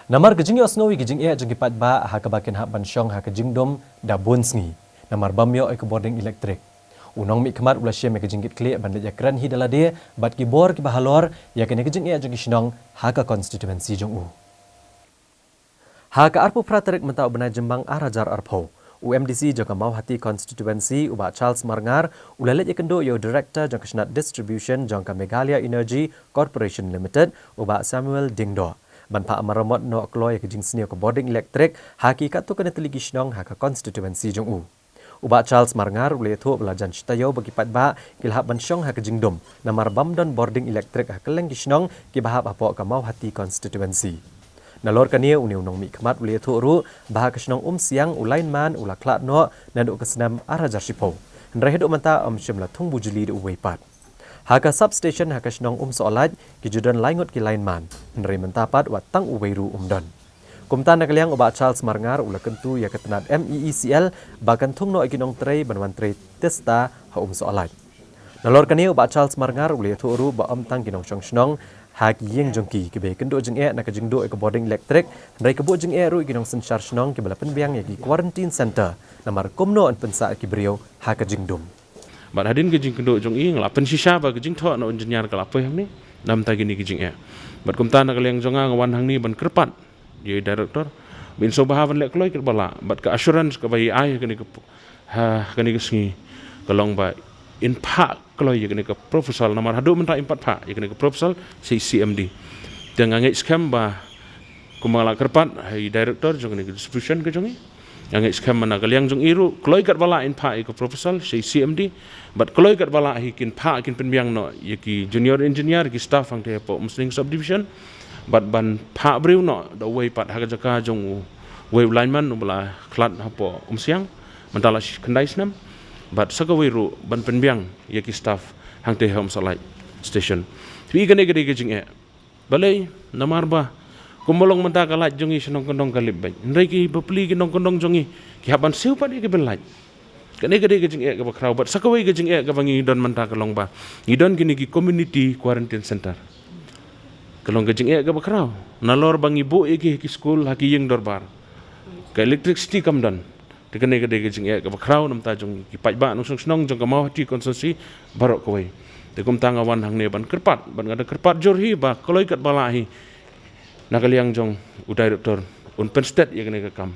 Namar gejing osnowi gejing jeng kipat ba ha kabakin ha bansyong ha kejing dom da bonsngi. Namar bamyo ke boarding elektrik. Unong mi kemat ulah syem gejing kit klik bandet ya kran hi dalade bat ki bor ki bahalor ya kene gejing jeng kisnong ha ka konstituensi jong u. Ha ka arpu praterik mentau benai jembang arajar arpo. MDC jangka Mawhati konstituensi uba Charles Marngar ulalet yakendo yo director jangka Senat Distribution jangka Meghalaya Energy Corporation Limited uba Samuel Dingdo. Banpa amaramot no kloy ke jing senior ke boarding elektrik hakikat tu kena teligi snong haka konstituensi jong u. Uba Charles Marngar ule thu belajan citayo bagi patba kilhab bansyong haka jing dom namar bamdon boarding elektrik haka leng snong ki bahab apo ke Mawhati konstituensi. Nalor kania uni unong mi kemat ule thu ru bahak snong siang ulain man ula klat no nadu kesenam arajar sipo. Nreh do menta syemla thung bujuli de uweipat. Haka substation haka snong soalat ki judan laingot ki lain man. Nrei mentapat watang uweiru don. Kumtan nakaliang uba Charles Marngar ula kentu ya ketenat MeECL bahkan thung no ikinong trei banwan trei testa ha soalat. Nalor kania uba Charles Marngar ule thu ru ba tang kinong snong hak yeng jongki ke be kendo jeng nak jeng do ke boarding elektrik nrei ke bo jeng ru ikinong sensar snong ke bala penbiang ya ki quarantine center namar komno an pensa ki brio haka jeng dum. Bat hadin gejing kendo jong i ngelapen sisa ba gejing tho no engineer kala apa yang ni dam ta gini gejing bat kumtan na kaleng jonga ngawan hang ni ban kerpat ye director bin so bahawan lek kloi kerbala bat ka assurance ka bai ai kini ke kini ke singi kalong ba in pa kloi ye kini ke proposal nomor hadu mentra impat pa ye kini ke proposal CMD dengan ngai scam ba kumala kerpat hai director jong ni distribution ke jongi yang skam mana kaliang jong iru kloi kat bala in pa ke proposal CMD but kloi kat bala hikin pa kin penbiang no yaki junior engineer ki staff ang te po musling subdivision but ban pa briu no the way pat haga jaka jong way lineman no bala klat hapo siang mentala kendai snam but sagawiru ban penbiang yaki staff hang te hom salai station twi gane gade gejing balai namar ba kumolong menta kalat jongi senong kondong kalib baik. Ndai ki bepli ki nong kondong jongi ki haban siu padi ki belaj. Kene gede gejing ka bakrau bat sakawai gejing ka bangi don menta kalong ba. Ngidon kini ki community quarantine center. Kalong gejing ka bakrau. Nalor bangi bu ki school haki yeng dorbar. Ka electricity kamdan. Kene gede gejing ka bakrau namta jongi ki pajba nong snong jong ka Mawhati konsensi barok kawai. Tekum tangawan hang ne ban kerpat ban ada kerpat jorhi ba koloi kat balahi nakaliang jong udai doktor un penstet ya kene kam